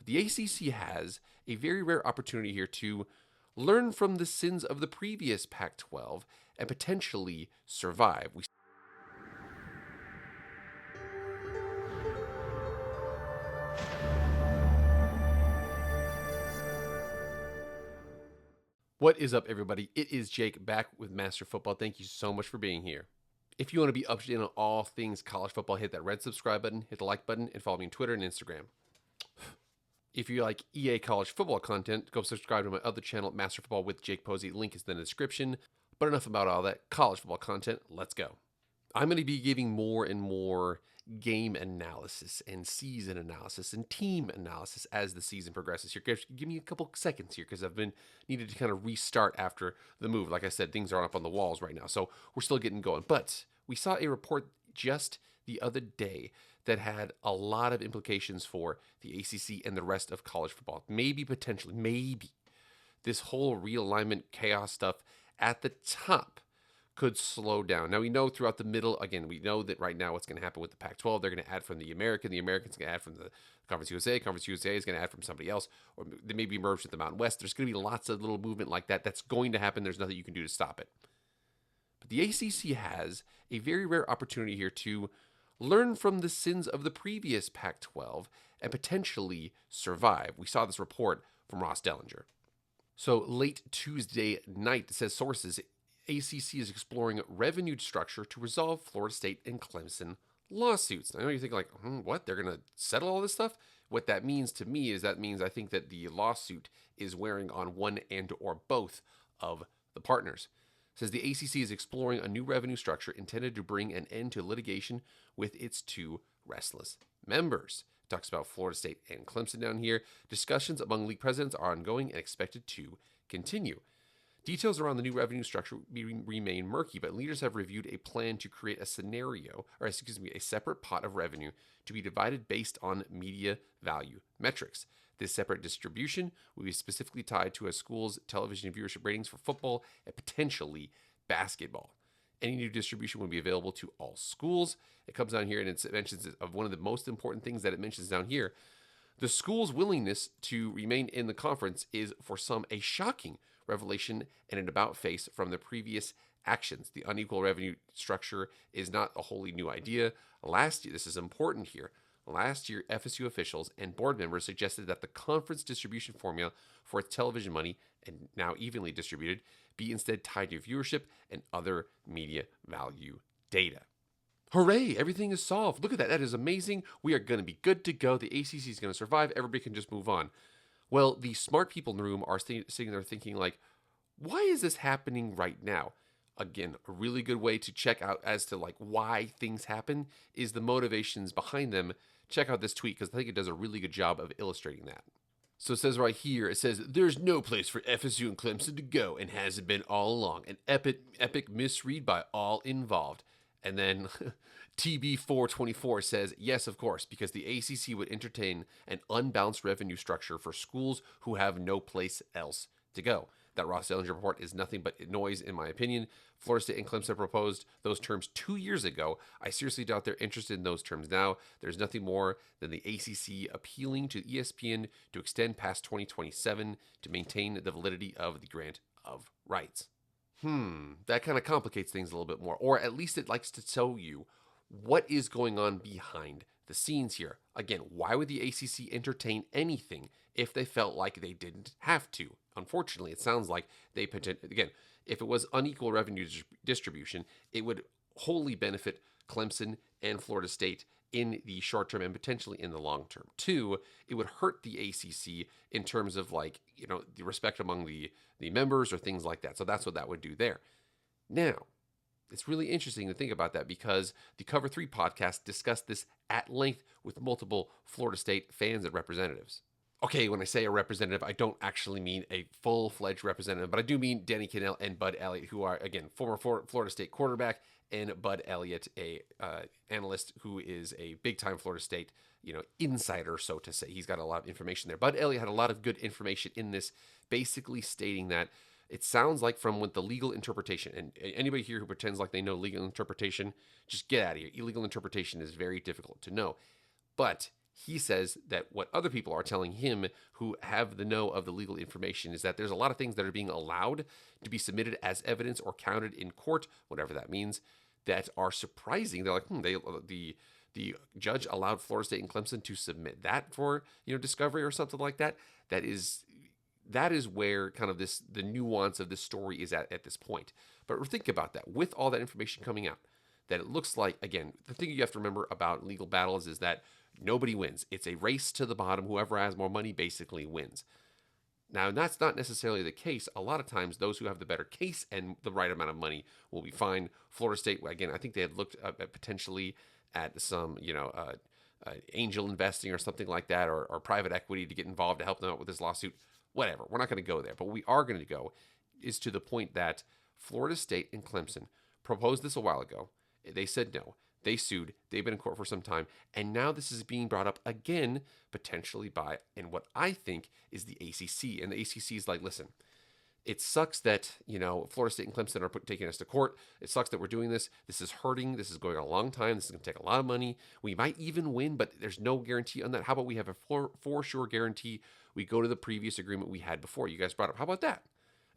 The ACC has a very rare opportunity here to learn from the sins of the previous Pac-12 and potentially survive. What is up, everybody? It is Jake back with Master Football. Thank you so much for being here. If you want to be up to date on all things college football, hit that red subscribe button, hit the like button, and follow me on Twitter and Instagram. If you like EA college football content, go subscribe to my other channel, Master Football with Jake Posey. Link is in the description. But enough about all that college football content. Let's go. I'm going to be giving more and more game analysis and season analysis and team analysis as the season progresses here. Give me a couple seconds here because I've been needed to kind of restart after the move. Like I said, things aren't up on the walls right now, so we're still getting going. But we saw a report just the other day that had a lot of implications for the ACC and the rest of college football. Maybe, potentially, this whole realignment chaos stuff at the top could slow down. Now, we know throughout the middle, again, we know that right now what's going to happen with the Pac-12, they're going to add from the American going to add from the Conference USA is going to add from somebody else, or they may be merged with the Mountain West. There's going to be lots of little movement like that. That's going to happen. There's nothing you can do to stop it. But the ACC has a very rare opportunity here to learn from the sins of the previous Pac-12 and potentially survive. We saw this report from Ross Dellinger. So late Tuesday night, it says sources, ACC is exploring revenue structure to resolve Florida State and Clemson lawsuits. I know you think like, what? They're going to settle all this stuff? What that means to me is that means I think that the lawsuit is wearing on one and or both of the partners. It says the ACC is exploring a new revenue structure intended to bring an end to litigation with its two restless members. It talks about Florida State and Clemson down here. Discussions among league presidents are ongoing and expected to continue. Details around the new revenue structure remain murky, but leaders have reviewed a plan to create a separate pot of revenue to be divided based on media value metrics. This separate distribution will be specifically tied to a school's television viewership ratings for football and potentially basketball. Any new distribution will be available to all schools. It comes down here and it mentions of one of the most important things that it mentions down here. The school's willingness to remain in the conference is, for some, a shocking revelation and an about-face from the previous actions. The unequal revenue structure is not a wholly new idea. Last year, this is important here, FSU officials and board members suggested that the conference distribution formula for its television money, and now evenly distributed, be instead tied to viewership and other media value data. Hooray, everything is solved. Look at that. That is amazing. We are going to be good to go. The ACC is going to survive. Everybody can just move on. Well, the smart people in the room are sitting there thinking like, why is this happening right now? Again, a really good way to check out as to like why things happen is the motivations behind them. Check out this tweet because I think it does a really good job of illustrating that. So it says right here, it says, there's no place for FSU and Clemson to go and hasn't been all along. An epic misread by all involved. And then TB424 says, yes, of course, because the ACC would entertain an unbalanced revenue structure for schools who have no place else to go. That Ross Dellinger report is nothing but noise, in my opinion. Florida State and Clemson proposed those terms 2 years ago. I seriously doubt they're interested in those terms now. There's nothing more than the ACC appealing to ESPN to extend past 2027 to maintain the validity of the grant of rights. That kind of complicates things a little bit more, or at least it likes to tell you what is going on behind the scenes here. Again, why would the ACC entertain anything if they felt like they didn't have to? Unfortunately, it sounds like again, if it was unequal revenue distribution, it would wholly benefit Clemson and Florida State in the short term and potentially in the long term. Two, it would hurt the ACC in terms of like, the respect among the members or things like that. So that's what that would do there. Now, it's really interesting to think about that because the Cover 3 podcast discussed this at length with multiple Florida State fans and representatives. Okay, when I say a representative, I don't actually mean a full-fledged representative, but I do mean Danny Cannell and Bud Elliott, who are, again, former Florida State quarterback, and Bud Elliott, a analyst who is a big-time Florida State, insider, so to say. He's got a lot of information there. Bud Elliott had a lot of good information in this, basically stating that it sounds like from what the legal interpretation, and anybody here who pretends like they know legal interpretation, just get out of here. Illegal interpretation is very difficult to know. But He says that what other people are telling him who have the know of the legal information is that there's a lot of things that are being allowed to be submitted as evidence or counted in court, whatever that means, that are surprising. They're like, the judge allowed Florida State and Clemson to submit that for discovery or something like that. That is where kind of the nuance of this story is at this point. But think about that. With all that information coming out, that it looks like, again, the thing you have to remember about legal battles is that nobody wins. It's a race to the bottom. Whoever has more money basically wins. Now, that's not necessarily the case. A lot of times, those who have the better case and the right amount of money will be fine. Florida State, again, I think they had looked at potentially at some, angel investing or something like that, or private equity to get involved to help them out with this lawsuit. Whatever. We're not going to go there. But what we are going to go is to the point that Florida State and Clemson proposed this a while ago. They said no. They sued. They've been in court for some time. And now this is being brought up again, potentially by, and what I think is the ACC. And the ACC is like, listen, it sucks that, Florida State and Clemson are taking us to court. It sucks that we're doing this. This is hurting. This is going on a long time. This is going to take a lot of money. We might even win, but there's no guarantee on that. How about we have a for sure guarantee? We go to the previous agreement we had before. You guys brought up. How about that?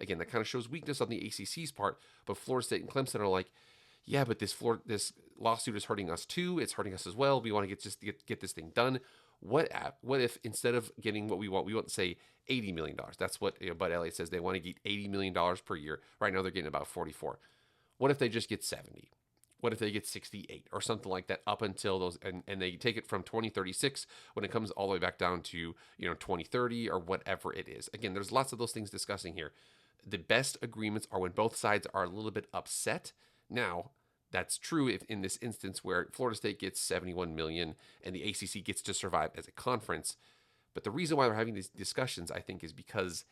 Again, that kind of shows weakness on the ACC's part. But Florida State and Clemson are like, yeah, but this lawsuit is hurting us too. It's hurting us as well. We want to get this thing done. What if instead of getting what we want to say $80 million? That's what Bud Elliott says. They want to get $80 million per year. Right now they're getting about 44. What if they just get 70? What if they get 68 or something like that up until those, and they take it from 2036 when it comes all the way back down to 2030 or whatever it is. Again, there's lots of those things discussing here. The best agreements are when both sides are a little bit upset. Now, that's true if in this instance where Florida State gets 71 million and the ACC gets to survive as a conference. But the reason why we're having these discussions, I think, is because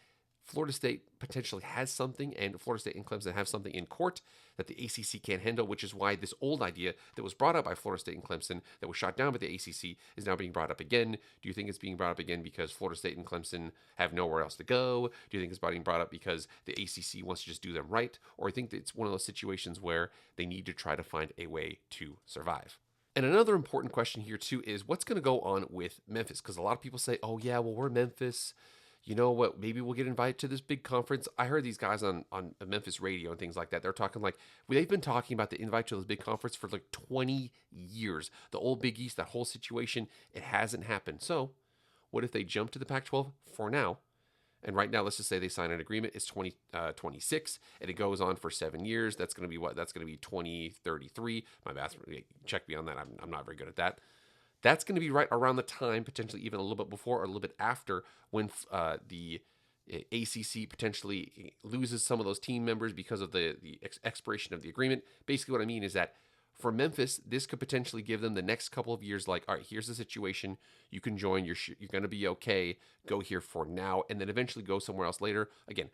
Florida State potentially has something, and Florida State and Clemson have something in court that the ACC can't handle, which is why this old idea that was brought up by Florida State and Clemson that was shot down by the ACC is now being brought up again. Do you think it's being brought up again because Florida State and Clemson have nowhere else to go? Do you think it's being brought up because the ACC wants to just do them right? Or I think that it's one of those situations where they need to try to find a way to survive. And another important question here, too, is what's going to go on with Memphis? Because a lot of people say, oh, yeah, well, we're Memphis. You know what, maybe we'll get invited to this big conference. I heard these guys on Memphis radio and things like that. They're talking like, they've been talking about the invite to this big conference for like 20 years. The old Big East, that whole situation, it hasn't happened. So what if they jump to the Pac-12 for now? And right now, let's just say they sign an agreement. It's 2026, and it goes on for 7 years. That's going to be what? That's going to be 2033. My math, check me on that. I'm not very good at that. That's going to be right around the time, potentially even a little bit before or a little bit after, when the ACC potentially loses some of those team members because of the expiration of the agreement. Basically, what I mean is that for Memphis, this could potentially give them the next couple of years, like, all right, here's the situation. You can join. You're going to be okay. Go here for now, and then eventually go somewhere else later. Again,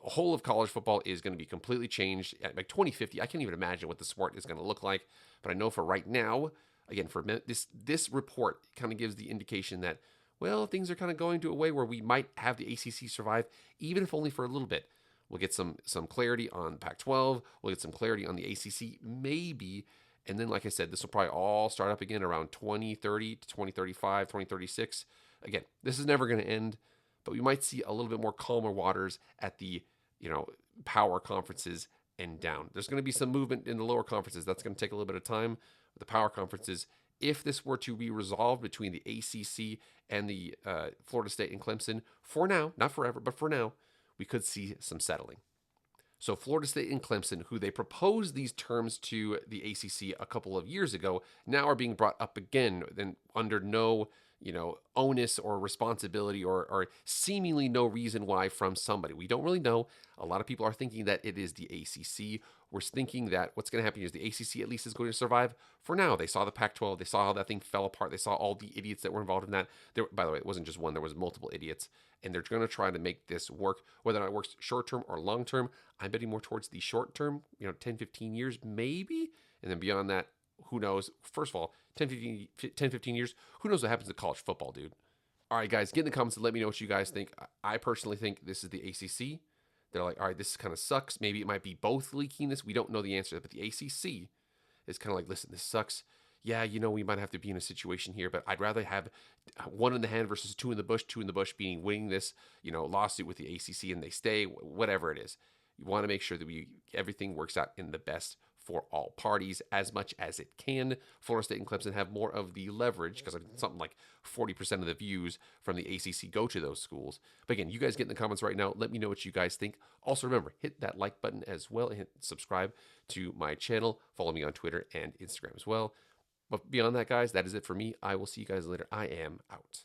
the whole of college football is going to be completely changed. At like 2050, I can't even imagine what the sport is going to look like. But I know for right now, again, for this report kind of gives the indication that, well, things are kind of going to a way where we might have the ACC survive, even if only for a little bit. We'll get some clarity on Pac-12. We'll get some clarity on the ACC, maybe. And then, like I said, this will probably all start up again around 2030 to 2035, 2036. Again, this is never going to end, but we might see a little bit more calmer waters at the, power conferences and down. There's going to be some movement in the lower conferences. That's going to take a little bit of time. The power conferences, if this were to be resolved between the ACC and the Florida State and Clemson, for now, not forever, but for now, we could see some settling. So Florida State and Clemson, who they proposed these terms to the ACC a couple of years ago, now are being brought up again, then under no onus or responsibility or seemingly no reason why from somebody. We don't really know. A lot of people are thinking that it is the ACC. We're thinking that what's going to happen is the ACC at least is going to survive for now. They saw the Pac-12. They saw how that thing fell apart. They saw all the idiots that were involved in that. By the way, it wasn't just one. There was multiple idiots. And they're going to try to make this work. Whether or not it works short-term or long-term, I'm betting more towards the short-term, 10, 15 years maybe. And then beyond that, who knows? First of all, 10, 15 years, who knows what happens to college football, dude? All right, guys, get in the comments and let me know what you guys think. I personally think this is the ACC. They're like, all right, this kind of sucks. Maybe it might be both leaking this. We don't know the answer, but the ACC is kind of like, listen, this sucks. yeah, we might have to be in a situation here, but I'd rather have one in the hand versus two in the bush, two in the bush being winning this, lawsuit with the ACC and they stay, whatever it is. You want to make sure that everything works out in the best for all parties as much as it can. Florida State and Clemson have more of the leverage because something like 40% of the views from the ACC go to those schools. But again, you guys get in the comments right now. Let me know what you guys think. Also, remember, hit that like button as well and hit subscribe to my channel. Follow me on Twitter and Instagram as well. But beyond that, guys, that is it for me. I will see you guys later. I am out.